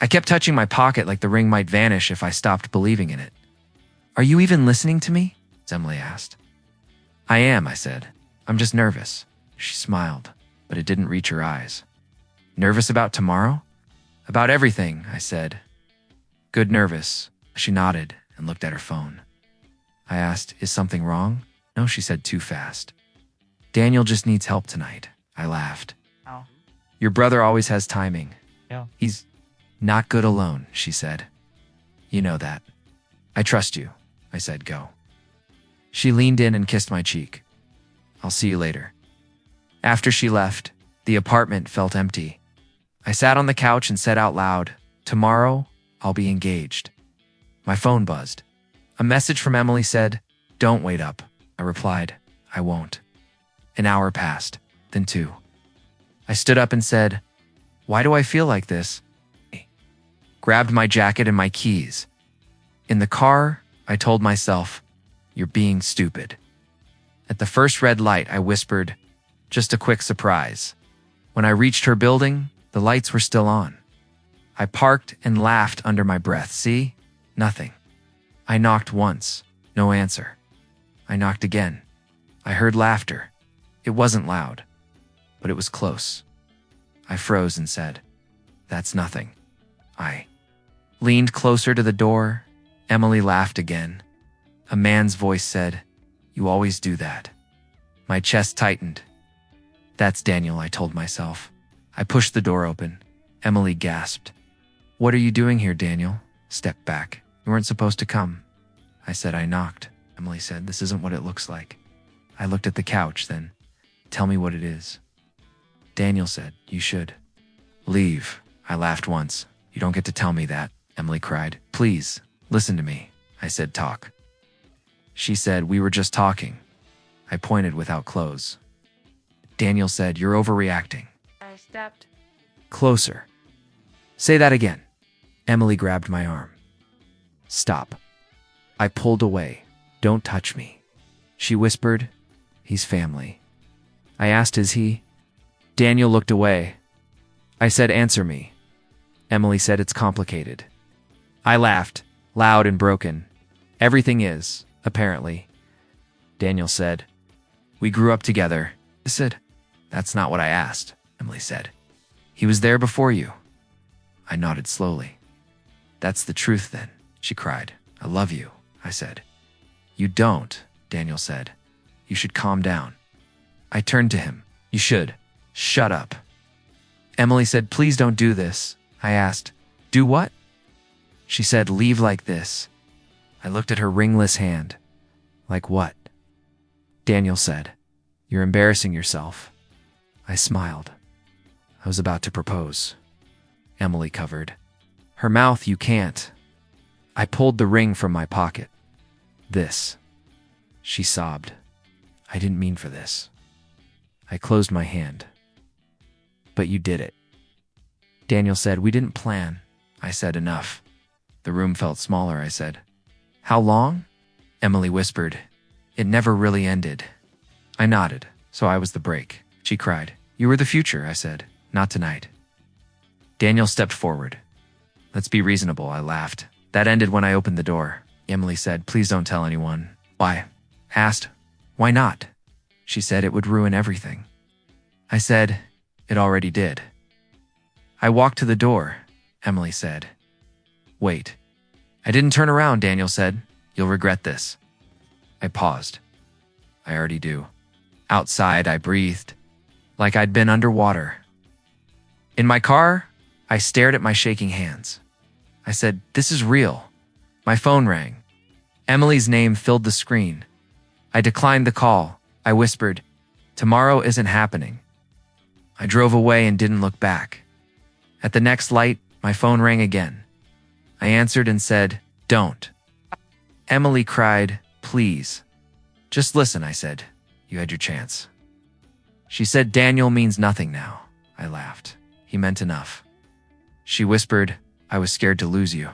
I kept touching my pocket like the ring might vanish if I stopped believing in it. "Are you even listening to me?" Emily asked. "I am," I said. "I'm just nervous." She smiled, but it didn't reach her eyes. "Nervous about tomorrow?" "About everything," I said. "Good nervous." She nodded and looked at her phone. I asked, "Is something wrong?" "No," she said too fast. "Daniel just needs help tonight." I laughed. Oh. "Your brother always has timing." Yeah. "He's not good alone," she said. "You know that." "I trust you," I said. "Go." She leaned in and kissed my cheek. "I'll see you later." After she left, the apartment felt empty. I sat on the couch and said out loud, "Tomorrow, I'll be engaged." My phone buzzed. A message from Emily said, "Don't wait up." I replied, "I won't." An hour passed, then 2. I stood up and said, "Why do I feel like this?" Grabbed my jacket and my keys. In the car, I told myself, "You're being stupid." At the first red light, I whispered, "Just a quick surprise." When I reached her building, the lights were still on. I parked and laughed under my breath. "See? Nothing." I knocked once. No answer. I knocked again. I heard laughter. It wasn't loud, but it was close. I froze and said, "That's nothing." I leaned closer to the door. Emily laughed again. A man's voice said, "You always do that." My chest tightened. "That's Daniel," I told myself. I pushed the door open. Emily gasped. "What are you doing here, Daniel?" "Step back. You weren't supposed to come." I said, "I knocked." Emily said, "This isn't what it looks like." I looked at the couch, then, "Tell me what it is." Daniel said, "You should leave." I laughed once. "You don't get to tell me that," Emily cried. "Please, listen to me." I said, "Talk." She said, "We were just talking." I pointed without clothes. Daniel said, "You're overreacting." I stepped Closer. "Say that again." Emily grabbed my arm. "Stop." I pulled away. "Don't touch me." She whispered, "He's family." I asked, "Is he?" Daniel looked away. I said, "Answer me." Emily said, "It's complicated." I laughed, loud and broken. "Everything is, apparently." Daniel said, "We grew up together." I said, "That's not what I asked," Emily said. "He was there before you." I nodded slowly. "That's the truth then," she cried. "I love you," I said. "You don't," Daniel said. "You should calm down." I turned to him. "You should. Shut up." Emily said, "Please don't do this." I asked, "Do what?" She said, "Leave like this." I looked at her ringless hand. "Like what?" Daniel said, "You're embarrassing yourself." I smiled. I was about to propose. Emily covered her mouth. "You can't." I pulled the ring from my pocket. "This." She sobbed. "I didn't mean for this." I closed my hand. "But you did it." Daniel said, "We didn't plan." I said, "Enough." The room felt smaller. I said, "How long?" Emily whispered, "It never really ended." I nodded, so I was the break. She cried, "You were the future," I said. "Not tonight." Daniel stepped forward. "Let's be reasonable," I laughed. That ended when I opened the door. Emily said, "Please don't tell anyone." "Why?" Asked. "Why not?" She said, "It would ruin everything." I said, "It already did." I walked to the door. Emily said, "Wait." I didn't turn around. Daniel said, "You'll regret this." I paused. I already do. Outside, I breathed, like I'd been underwater. In my car, I stared at my shaking hands. I said, "This is real." My phone rang. Emily's name filled the screen. I declined the call. I whispered, "Tomorrow isn't happening." I drove away and didn't look back. At the next light, my phone rang again. I answered and said, "Don't." Emily cried, "Please." "Just listen," I said. "You had your chance." She said, "Daniel means nothing now." I laughed. He meant enough. She whispered, "I was scared to lose you."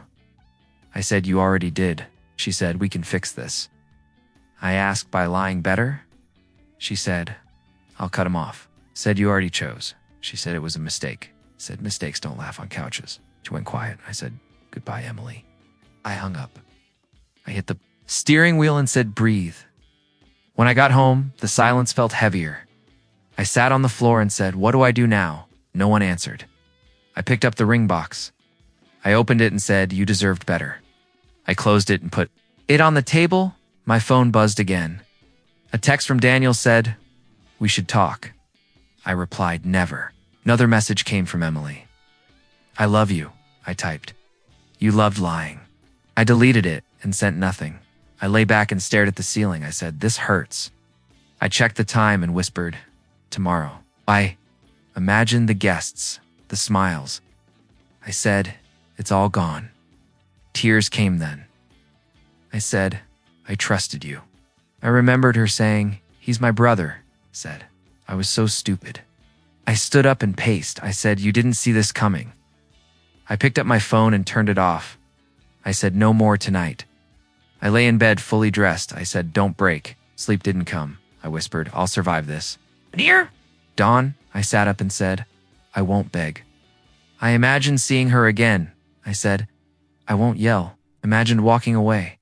I said, "You already did." She said, "We can fix this." I asked, "By lying better?" She said, "I'll cut him off." Said, "You already chose." She said, "It was a mistake." Said, "Mistakes don't laugh on couches." She went quiet. I said, "Goodbye, Emily." I hung up. I hit the steering wheel and said, "Breathe." When I got home, the silence felt heavier. I sat on the floor and said, "What do I do now?" No one answered. I picked up the ring box. I opened it and said, "You deserved better." I closed it and put it on the table. My phone buzzed again. A text from Daniel said, "We should talk." I replied, "Never." Another message came from Emily. "I love you," I typed. "You loved lying." I deleted it and sent nothing. I lay back and stared at the ceiling. I said, "This hurts." I checked the time and whispered, "Tomorrow." I imagined the guests, the smiles. I said, "It's all gone." Tears came then. I said, "I trusted you." I remembered her saying, "He's my brother," said. I was so stupid. I stood up and paced. I said, "You didn't see this coming." I picked up my phone and turned it off. I said, "No more tonight." I lay in bed fully dressed. I said, "Don't break." Sleep didn't come. I whispered, "I'll survive this." "Dear Dawn," I sat up and said, "I won't beg." I imagined seeing her again. I said, "I won't yell." Imagined walking away.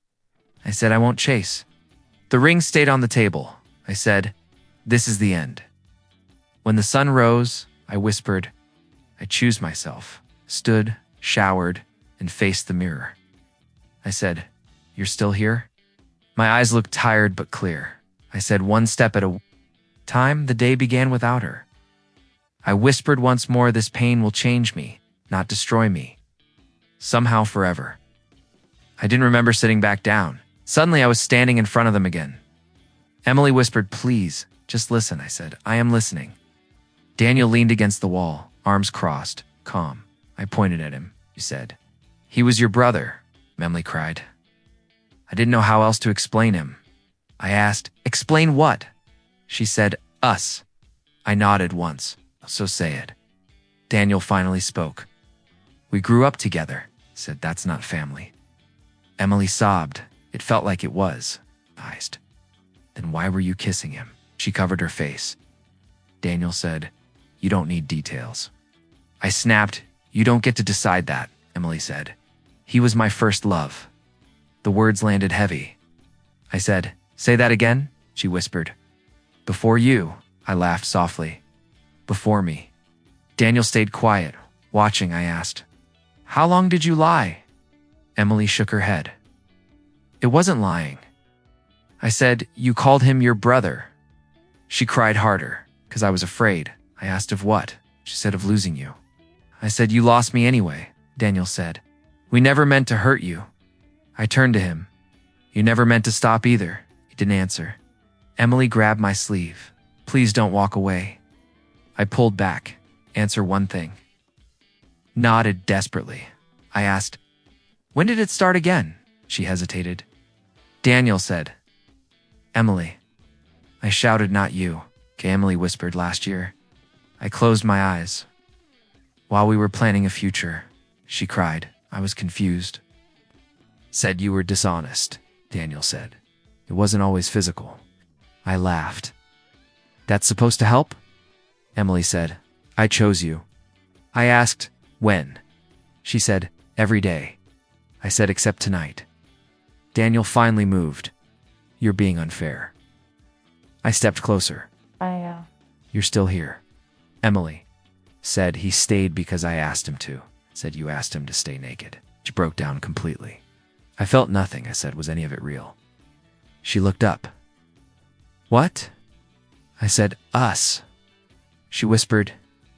I said, "I won't chase." The ring stayed on the table. I said, "This is the end." When the sun rose, I whispered, "I choose myself," stood, showered, and faced the mirror. I said, "You're still here?" My eyes looked tired but clear. I said, "One step at a time." The day began without her. I whispered once more, "This pain will change me, not destroy me. Somehow forever." I didn't remember sitting back down. Suddenly I was standing in front of them again. Emily whispered, "Please, just listen," I said. "I am listening." Daniel leaned against the wall, arms crossed, calm. I pointed at him. He said, "He was your brother," Emily cried. I didn't know how else to explain him. I asked, "Explain what?" She said, "Us." I nodded once. "So say it." Daniel finally spoke. "We grew up together," said. "That's not family." Emily sobbed. It felt like it was. I asked, "Then why were you kissing him?" She covered her face. Daniel said, "You don't need details." I snapped, "You don't get to decide that," Emily said. "He was my first love." The words landed heavy. I said, "Say that again," she whispered. "Before you," I laughed softly. "Before me." Daniel stayed quiet. Watching, I asked, "How long did you lie?" Emily shook her head. "It wasn't lying." I said, "You called him your brother." She cried harder, because I was afraid. I asked, "Of what?" She said, "Of losing you." I said, "You lost me anyway," Daniel said. "We never meant to hurt you." I turned to him. "You never meant to stop either." He didn't answer. Emily grabbed my sleeve. "Please don't walk away." I pulled back. "Answer one thing." Nodded desperately. I asked, "When did it start again?" She hesitated. Daniel said, "Emily." I shouted, "Not you." Okay, Emily whispered, "Last year." I closed my eyes. "While we were planning a future," she cried. I was confused. "Said you were dishonest," Daniel said. "It wasn't always physical." I laughed. "That's supposed to help?" Emily said, "I chose you." I asked, "When?" She said, "Every day." I said, "Except tonight." Daniel finally moved. "You're being unfair." I stepped closer. "You're still here." Emily said, "He stayed because I asked him to." Said, "You asked him to stay naked." She broke down completely. I felt nothing. I said, "Was any of it real?" She looked up. "What?" I said, "Us." She whispered,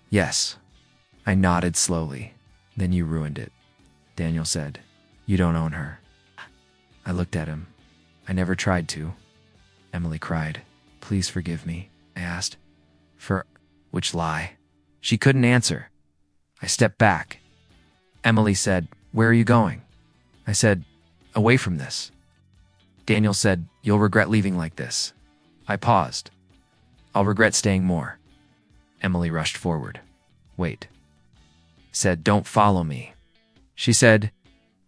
"Yes." I nodded slowly. "Then you ruined it." Daniel said, "You don't own her." I looked at him. "I never tried to." Emily cried. "Please forgive me," I asked. "For which lie?" She couldn't answer. I stepped back. Emily said, "Where are you going?" I said, "Away from this." Daniel said, "You'll regret leaving like this." I paused. "I'll regret staying more." Emily rushed forward. "Wait." Said, "Don't follow me." She said,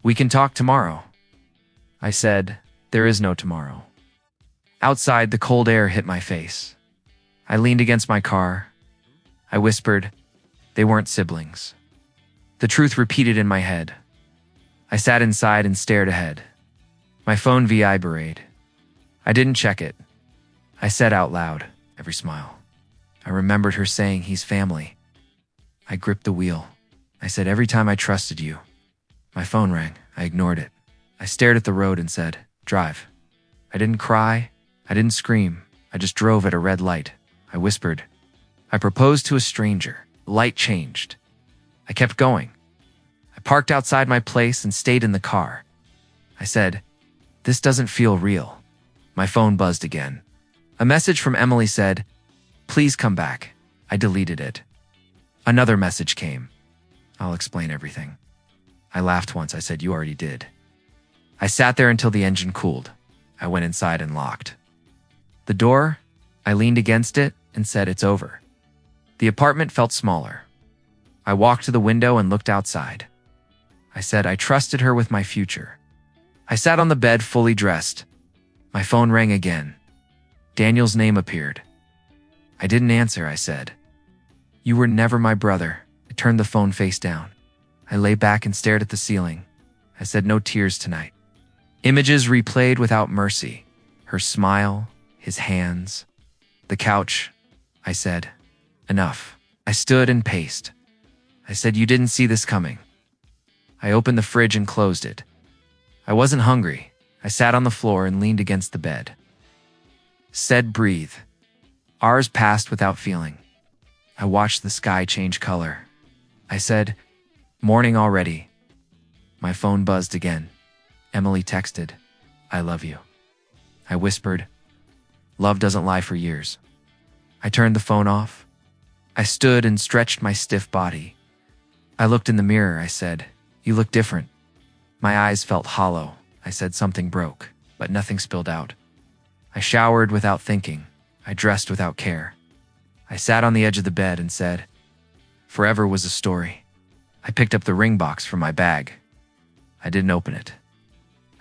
"We can talk tomorrow." I said, "There is no tomorrow." Outside, the cold air hit my face. I leaned against my car. I whispered, "They weren't siblings. The truth repeated in my head. I sat inside and stared ahead. My phone vibrated. I didn't check it. I said out loud, every smile. I remembered her saying he's family. I gripped the wheel. I said, every time I trusted you. My phone rang. I ignored it. I stared at the road and said, drive. I didn't cry. I didn't scream. I just drove at a red light. I whispered. I proposed to a stranger. The light changed. I kept going. I parked outside my place and stayed in the car. I said, this doesn't feel real. My phone buzzed again. A message from Emily said, please come back. I deleted it. Another message came. I'll explain everything. I laughed once. I said, you already did. I sat there until the engine cooled. I went inside and locked the door. I leaned against it and said, it's over. The apartment felt smaller. I walked to the window and looked outside. I said, I trusted her with my future. I sat on the bed fully dressed. My phone rang again. Daniel's name appeared. I didn't answer. I said, you were never my brother. I turned the phone face down. I lay back and stared at the ceiling. I said, no tears tonight. Images replayed without mercy. Her smile, his hands, the couch. I said, enough. I stood and paced. I said, you didn't see this coming. I opened the fridge and closed it. I wasn't hungry. I sat on the floor and leaned against the bed. Said, breathe. Hours passed without feeling. I watched the sky change color. I said, morning already. My phone buzzed again. Emily texted, I love you. I whispered, love doesn't lie for years. I turned the phone off. I stood and stretched my stiff body. I looked in the mirror. I said, you look different. My eyes felt hollow. I said something broke, but nothing spilled out. I showered without thinking. I dressed without care. I sat on the edge of the bed and said, forever was a story. I picked up the ring box from my bag. I didn't open it.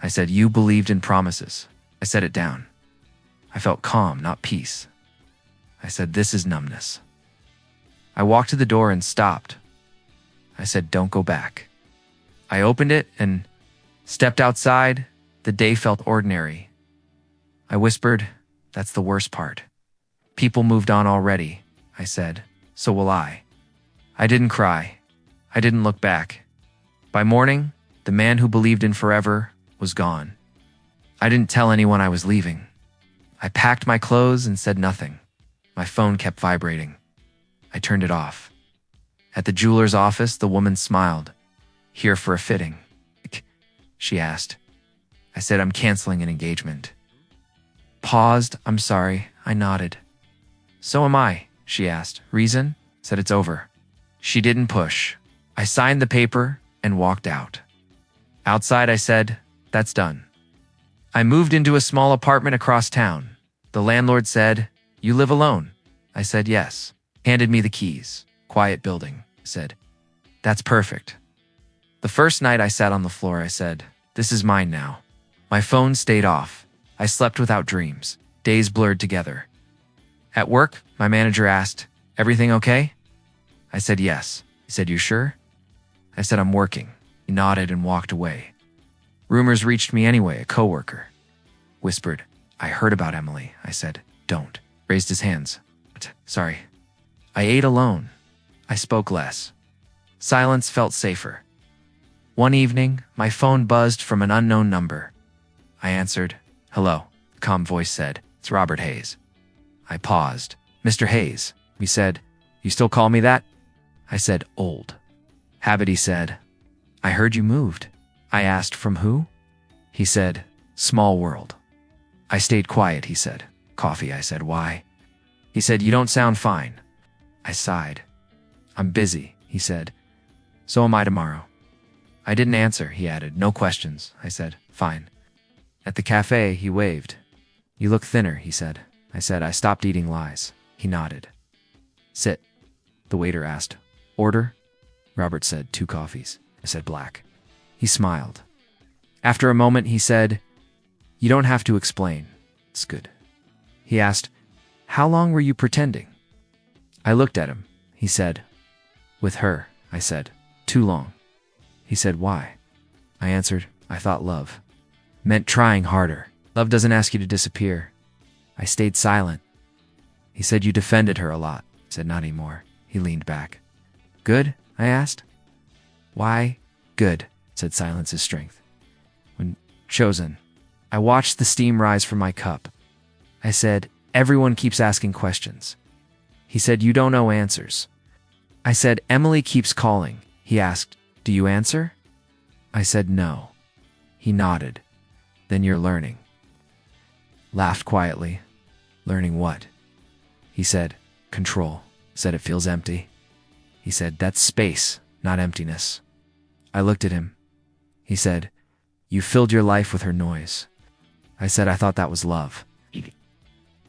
I said, you believed in promises. I set it down. I felt calm, not peace. I said, this is numbness. I walked to the door and stopped. I said, don't go back. I opened it and stepped outside. The day felt ordinary. I whispered, that's the worst part. People moved on already, I said. So will I. I didn't cry. I didn't look back. By morning, the man who believed in forever was gone. I didn't tell anyone I was leaving. I packed my clothes and said nothing. My phone kept vibrating. I turned it off. At the jeweler's office, the woman smiled. Here for a fitting? She asked. I said, I'm canceling an engagement. Paused. I'm sorry. I nodded. So am I, she asked. Reason? Said it's over. She didn't push. I signed the paper and walked out. Outside, I said, that's done. I moved into a small apartment across town. The landlord said, you live alone? I said, yes. Handed me the keys. Quiet building. Said, that's perfect. The first night I sat on the floor, I said, this is mine now. My phone stayed off. I slept without dreams. Days blurred together. At work, my manager asked, everything okay? I said, yes. He said, you sure? I said, I'm working. He nodded and walked away. Rumors reached me anyway. A coworker whispered, I heard about Emily. I said, don't. Raised his hands. Sorry. I ate alone. I spoke less. Silence felt safer. One evening, my phone buzzed from an unknown number. I answered. Hello, the calm voice said. It's Robert Hayes. I paused. Mr. Hayes, he said. You still call me that? I said, old. Habit, he said. I heard you moved. I asked, from who? He said, small world. I stayed quiet, he said. Coffee, I said. Why? He said, you don't sound fine. I sighed. I'm busy, he said. So am I tomorrow. I didn't answer, he added. No questions. I said, fine. At the cafe, he waved. You look thinner, he said. I said, I stopped eating lies. He nodded. Sit. The waiter asked. Order? Robert said, 2 coffees. I said, black. He smiled. After a moment, he said, you don't have to explain. It's good. He asked, how long were you pretending? I looked at him. He said, with her. I said, Too long. He said, why? I answered, I thought love meant trying harder. Love doesn't ask you to disappear. I stayed silent. He said, you defended her a lot. I said, not anymore. He leaned back. Good? I asked. Why? Good, said silence's strength. When chosen, I watched the steam rise from my cup. I said, everyone keeps asking questions. He said, you don't know answers. I said, Emily keeps calling. He asked, do you answer? I said, no. He nodded. Then you're learning. Laughed quietly. Learning what? He said, control. Said it feels empty. He said, that's space, not emptiness. I looked at him. He said, you filled your life with her noise. I said, I thought that was love. He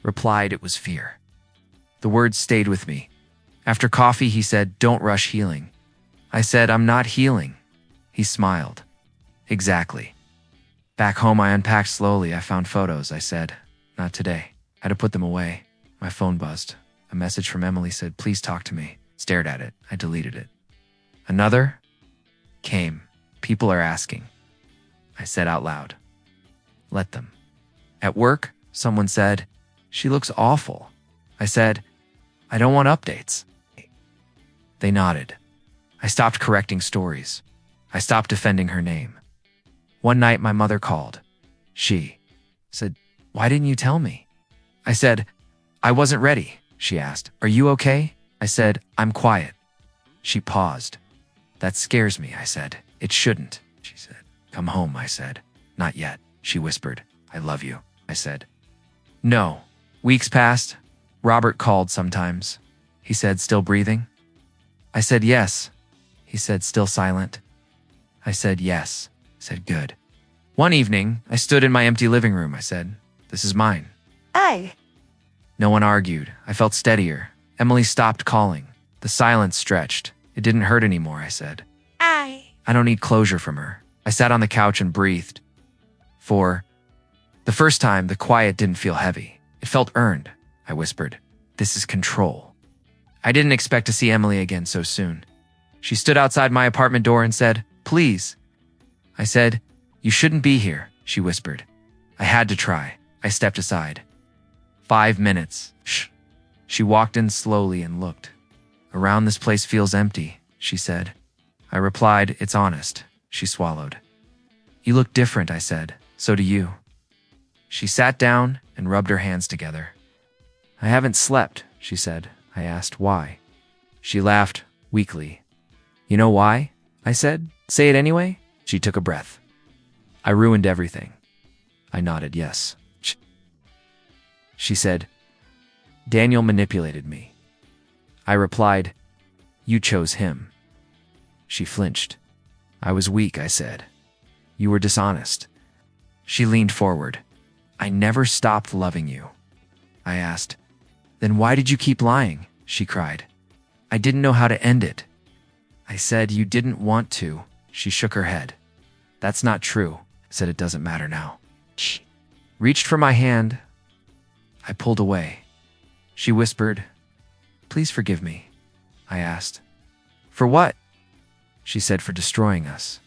replied, it was fear. The words stayed with me. After coffee, he said, don't rush healing. I said, I'm not healing. He smiled. Exactly. Back home, I unpacked slowly. I found photos. I said, not today. I had to put them away. My phone buzzed. A message from Emily said, please talk to me. Stared at it. I deleted it. Another came. People are asking. I said out loud, let them. At work, someone said, she looks awful. I said, I don't want updates. They nodded. I stopped correcting stories. I stopped defending her name. One night, my mother called. She said, why didn't you tell me? I said, I wasn't ready. She asked, are you okay? I said, I'm quiet. She paused. That scares me, I said. It shouldn't, she said. Come home, I said. Not yet, she whispered. I love you, I said. No. Weeks passed. Robert called sometimes. He said, still breathing? I said, yes. He said, still silent? I said, yes. He said, good. One evening, I stood in my empty living room. I said, this is mine. Aye. No one argued. I felt steadier. Emily stopped calling. The silence stretched. It didn't hurt anymore, I said. Aye. I don't need closure from her. I sat on the couch and breathed. For the first time, the quiet didn't feel heavy. It felt earned. I whispered, this is control. I didn't expect to see Emily again so soon. She stood outside my apartment door and said, please. I said, you shouldn't be here, she whispered. I had to try. I stepped aside. 5 minutes. Shh. She walked in slowly and looked. Around this place feels empty, she said. I replied, it's honest. She swallowed. You look different, I said. So do you. She sat down and rubbed her hands together. I haven't slept, she said. I asked why. She laughed weakly. You know why? I said. Say it anyway. She took a breath. I ruined everything. I nodded yes. She said, Daniel manipulated me. I replied, you chose him. She flinched. I was weak, I said. You were dishonest. She leaned forward. I never stopped loving you. I asked, then why did you keep lying? She cried. I didn't know how to end it. I said, you didn't want to. She shook her head. That's not true. I said, it doesn't matter now. She reached for my hand. I pulled away. She whispered, please forgive me. I asked, for what? She said, for destroying us.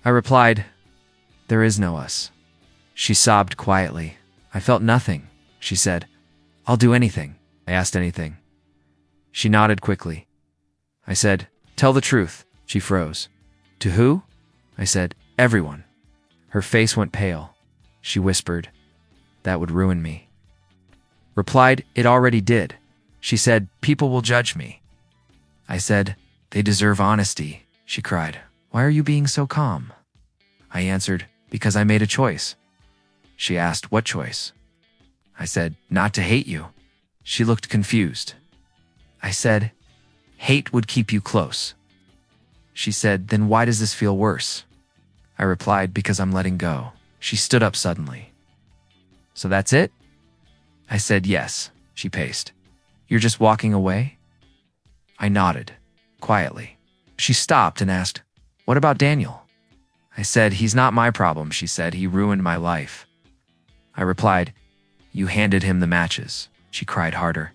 I replied, there is no us. She sobbed quietly. I felt nothing. She said, I'll do anything. I asked anything. She nodded quickly. I said, tell the truth. She froze. To who? I said, everyone. Her face went pale. She whispered, that would ruin me. Replied, it already did. She said, people will judge me. I said, they deserve honesty. She cried, why are you being so calm? I answered, because I made a choice. She asked, what choice? I said, not to hate you. She looked confused. I said, hate would keep you close. She said, then why does this feel worse? I replied, because I'm letting go. She stood up suddenly. So that's it? I said, yes. She paced. You're just walking away? I nodded, quietly. She stopped and asked, what about Daniel? I said, he's not my problem, she said. He ruined my life. I replied, you handed him the matches. She cried harder.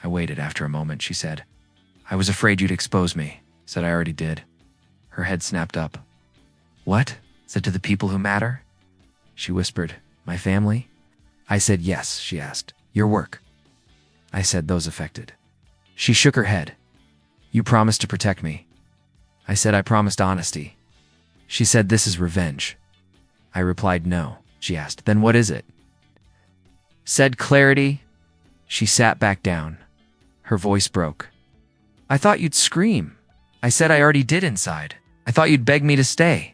I waited. After a moment, she said, I was afraid you'd expose me. Said I already did. Her head snapped up. What? Said to the people who matter? She whispered, my family? I said yes, she asked. Your work? I said those affected. She shook her head. You promised to protect me. I said I promised honesty. She said this is revenge. I replied no. She asked, then what is it? Said clarity. She sat back down. Her voice broke. I thought you'd scream. I said I already did inside. I thought you'd beg me to stay.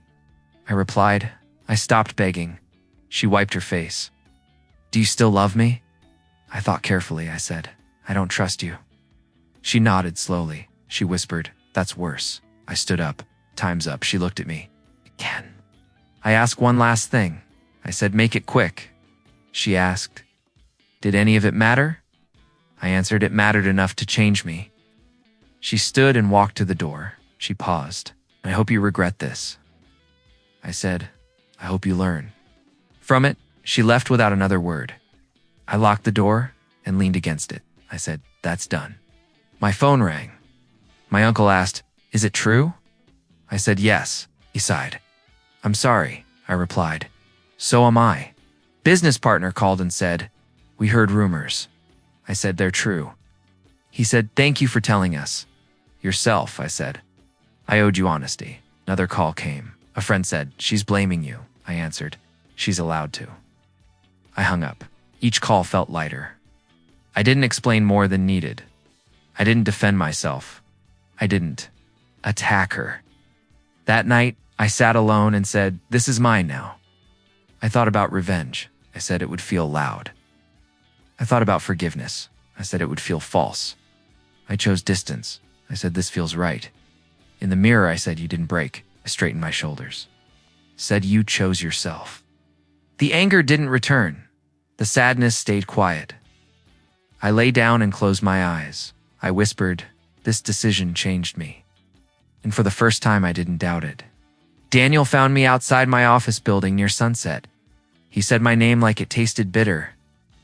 I replied, I stopped begging. She wiped her face. Do you still love me? I thought carefully. I said, I don't trust you. She nodded slowly. She whispered, that's worse. I stood up. Time's up. She looked at me. Again. I asked one last thing. I said, make it quick. She asked, did any of it matter? I answered, it mattered enough to change me. She stood and walked to the door. She paused. I hope you regret this. I said, I hope you learn. From it, she left without another word. I locked the door and leaned against it. I said, that's done. My phone rang. My uncle asked, is it true? I said, yes. He sighed. I'm sorry, I replied. So am I. Business partner called and said, we heard rumors. I said, they're true. He said, thank you for telling us. Yourself, I said. I owed you honesty. Another call came. A friend said, she's blaming you. I answered, she's allowed to. I hung up. Each call felt lighter. I didn't explain more than needed. I didn't defend myself. I didn't attack her. That night, I sat alone and said, this is mine now. I thought about revenge. I said it would feel loud. I thought about forgiveness. I said it would feel false. I chose distance. I said this feels right. In the mirror, I said you didn't break. I straightened my shoulders. Said you chose yourself. The anger didn't return. The sadness stayed quiet. I lay down and closed my eyes. I whispered, this decision changed me. And for the first time, I didn't doubt it. Daniel found me outside my office building near sunset. He said my name like it tasted bitter.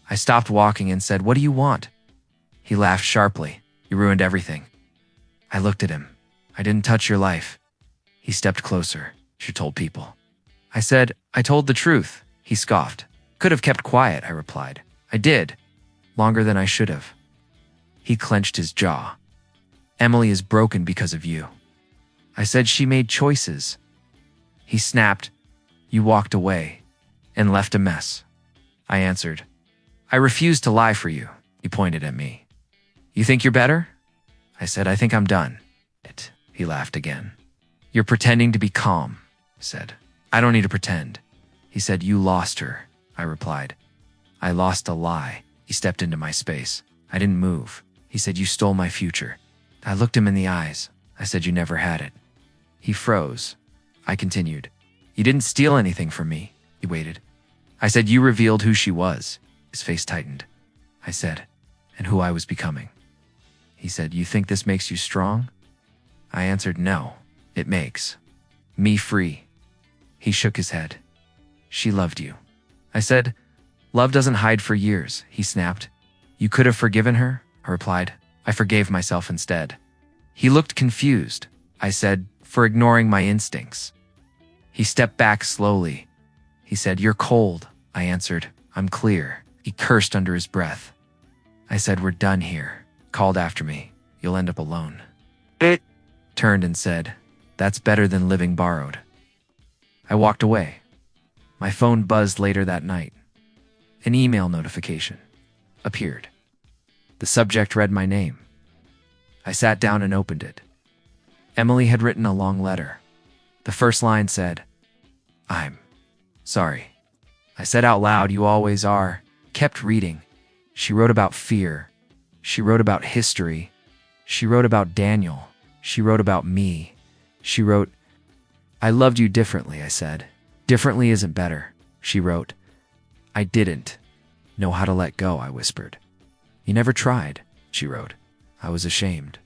I stopped walking and said, what do you want? He laughed sharply. You ruined everything. I looked at him. I didn't touch your life. He stepped closer. You told people. I said, I told the truth. He scoffed. Could have kept quiet, I replied. I did. Longer than I should have. He clenched his jaw. Emily is broken because of you. I said she made choices. He snapped. You walked away and left a mess. I answered, I refuse to lie for you. He pointed at me. You think you're better? I said, I think I'm done. He laughed again. You're pretending to be calm, I said. I don't need to pretend. He said, you lost her. I replied, I lost a lie. He stepped into my space. I didn't move. He said, you stole my future. I looked him in the eyes. I said, you never had it. He froze. I continued, you didn't steal anything from me. He waited. I said, you revealed who she was. His face tightened. I said, and who I was becoming. He said, you think this makes you strong? I answered, no, it makes me free. He shook his head. She loved you. I said, love doesn't hide for years. He snapped. You could have forgiven her? I replied, I forgave myself instead. He looked confused. I said, for ignoring my instincts. He stepped back slowly. He said, you're cold. I answered, I'm clear. He cursed under his breath. I said, we're done here. Called after me. You'll end up alone. It turned and said, that's better than living borrowed. I walked away. My phone buzzed later that night. An email notification appeared. The subject read my name. I sat down and opened it. Emily had written a long letter. The first line said, I'm sorry. I said out loud, you always are. Kept reading. She wrote about fear. She wrote about history. She wrote about Daniel. She wrote about me. She wrote, I loved you differently, I said. Differently isn't better. She wrote, I didn't know how to let go, I whispered. You never tried, she wrote. I was ashamed.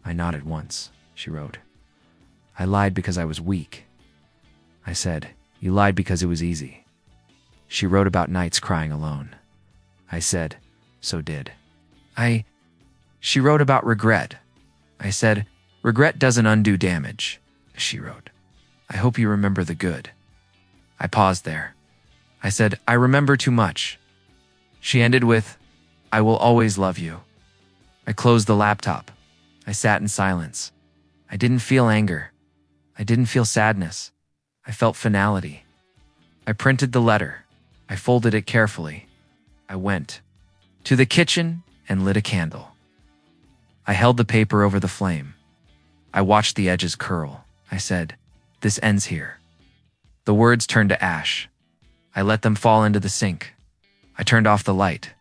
I nodded once. She wrote, I lied because I was weak. I said, you lied because it was easy. She wrote about nights crying alone. I said, so did I. She wrote about regret. I said, regret doesn't undo damage. she wrote. I hope you remember the good. I paused there. I said, I remember too much. She ended with, I will always love you. I closed the laptop. I sat in silence. I didn't feel anger. I didn't feel sadness. I felt finality. I printed the letter. I folded it carefully. I went to the kitchen and lit a candle. I held the paper over the flame. I watched the edges curl. I said, this ends here. The words turned to ash. I let them fall into the sink. I turned off the light.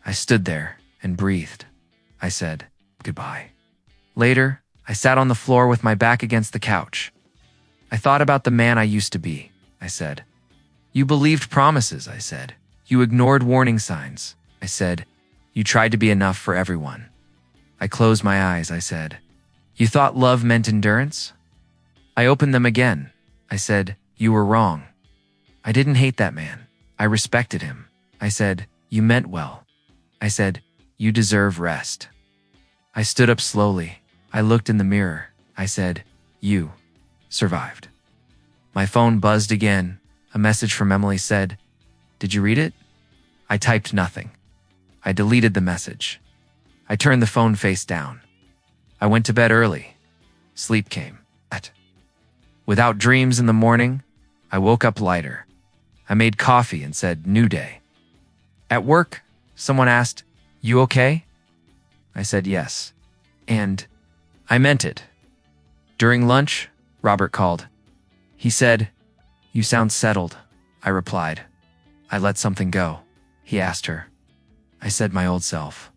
I stood there and breathed. I said, goodbye. Later, I sat on the floor with my back against the couch. I thought about the man I used to be. I said, you believed promises, I said. You ignored warning signs. I said, you tried to be enough for everyone. I closed my eyes. I said, you thought love meant endurance? I opened them again. I said, you were wrong. I didn't hate that man. I respected him. I said, you meant well. I said, you deserve rest. I stood up slowly. I looked in the mirror. I said, you survived. My phone buzzed again. A message from Emily said, did you read it? I typed nothing. I deleted the message. I turned the phone face down. I went to bed early. Sleep came. Without dreams in the morning, I woke up lighter. I made coffee and said, new day. At work, someone asked, you okay? I said yes. And I meant it. During lunch, Robert called. He said, you sound settled. I replied. I let something go. He asked her. I said my old self.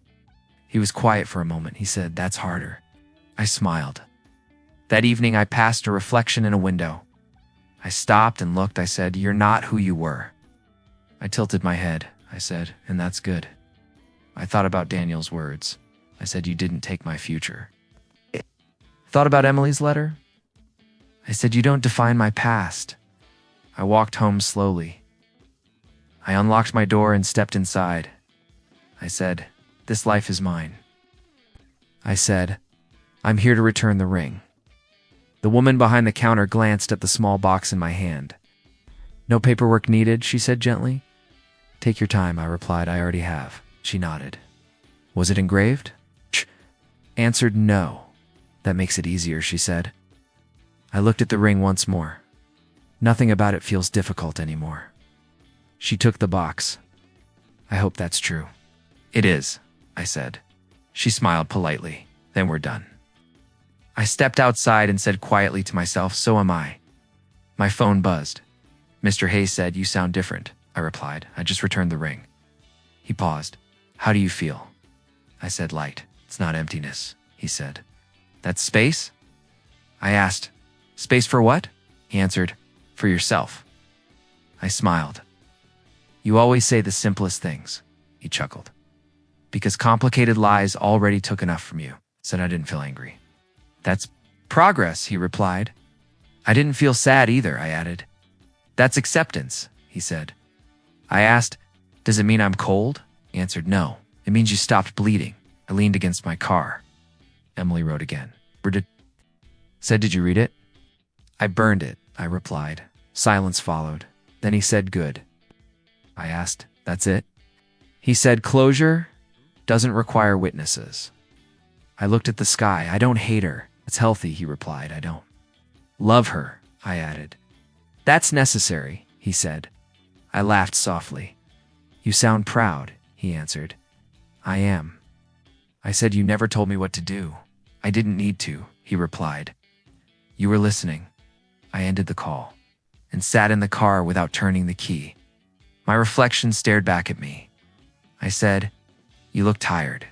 He was quiet for a moment. He said, that's harder. I smiled. That evening, I passed a reflection in a window. I stopped and looked. I said, you're not who you were. I tilted my head. I said, and that's good. I thought about Daniel's words. I said, you didn't take my future. Thought about Emily's letter. I said, you don't define my past. I walked home slowly. I unlocked my door and stepped inside. I said, this life is mine. I said, I'm here to return the ring. The woman behind the counter glanced at the small box in my hand. No paperwork needed, she said gently. Take your time, I replied. I already have. She nodded. Was it engraved? Answered no. That makes it easier, she said. I looked at the ring once more. Nothing about it feels difficult anymore. She took the box. I hope that's true. It is, I said. She smiled politely. Then we're done. I stepped outside and said quietly to myself, so am I. My phone buzzed. Mr. Hayes said, you sound different, I replied. I just returned the ring. He paused. How do you feel? I said, light. It's not emptiness, he said. That's space? I asked, space for what? He answered, for yourself. I smiled. You always say the simplest things, he chuckled. Because complicated lies already took enough from you, said. I didn't feel angry. That's progress, he replied. I didn't feel sad either, I added. That's acceptance, he said. I asked, does it mean I'm cold? He answered, no. It means you stopped bleeding. I leaned against my car. Emily wrote again. Said, did you read it? I burned it, I replied. Silence followed. Then he said, good. I asked, that's it? He said, closure doesn't require witnesses. I looked at the sky. I don't hate her. It's healthy, he replied. I don't love her, I added. That's necessary, he said. I laughed softly. You sound proud, he answered. I am. I said, you never told me what to do. I didn't need to, he replied. You were listening. I ended the call and sat in the car without turning the key. My reflection stared back at me. I said, you look tired.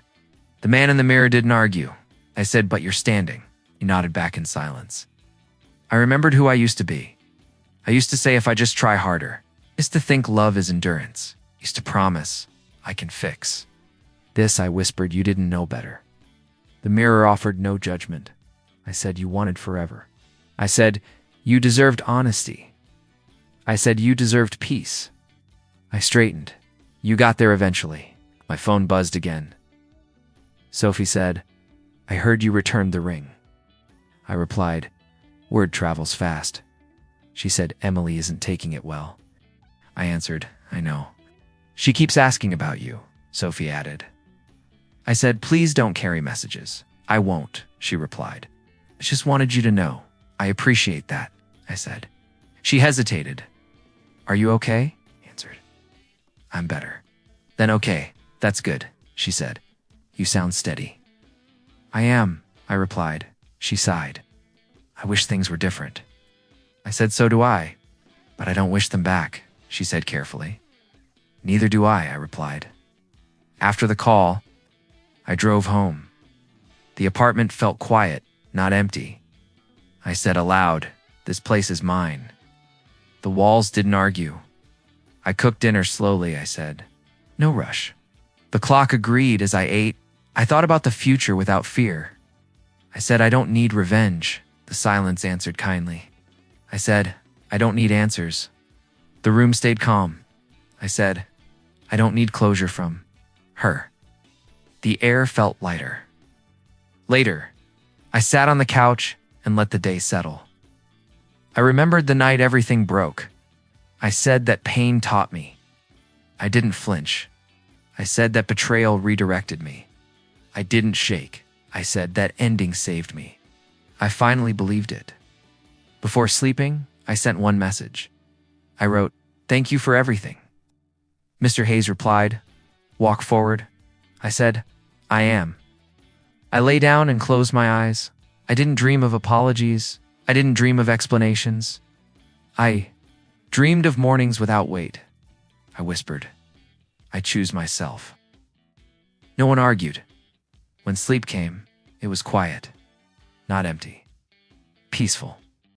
The man in the mirror didn't argue. I said, but you're standing. He nodded back in silence. I remembered who I used to be. I used to say if I just try harder. I used to think love is endurance. I used to promise I can fix. This, I whispered, you didn't know better. The mirror offered no judgment. I said, you wanted forever. I said, you deserved honesty. I said, you deserved peace. I straightened. You got there eventually. My phone buzzed again. Sophie said, I heard you returned the ring. I replied, Word travels fast. She said Emily isn't taking it well. I answered, I know. She keeps asking about you, Sophie added. I said, please don't carry messages. I won't, she replied. I just wanted you to know. I appreciate that, I said. She hesitated. Are you okay? I answered. I'm better. Then okay, that's good, she said. You sound steady. I am, I replied. She sighed. I wish things were different. I said, so do I, but I don't wish them back, she said carefully. Neither do I replied. After the call, I drove home. The apartment felt quiet, not empty. I said aloud, this place is mine. The walls didn't argue. I cooked dinner slowly, I said. No rush. The clock agreed as I ate. I thought about the future without fear. I said, I don't need revenge. The silence answered kindly. I said, I don't need answers. The room stayed calm. I said, I don't need closure from her. The air felt lighter. Later, I sat on the couch and let the day settle. I remembered the night everything broke. I said that pain taught me. I didn't flinch. I said that betrayal redirected me. I didn't shake. I said that ending saved me. I finally believed it. Before sleeping, I sent one message. I wrote, thank you for everything. Mr. Hayes replied, walk forward. I said, I am. I lay down and closed my eyes. I didn't dream of apologies. I didn't dream of explanations. I dreamed of mornings without weight. I whispered, I choose myself. No one argued. When sleep came, it was quiet, not empty, peaceful.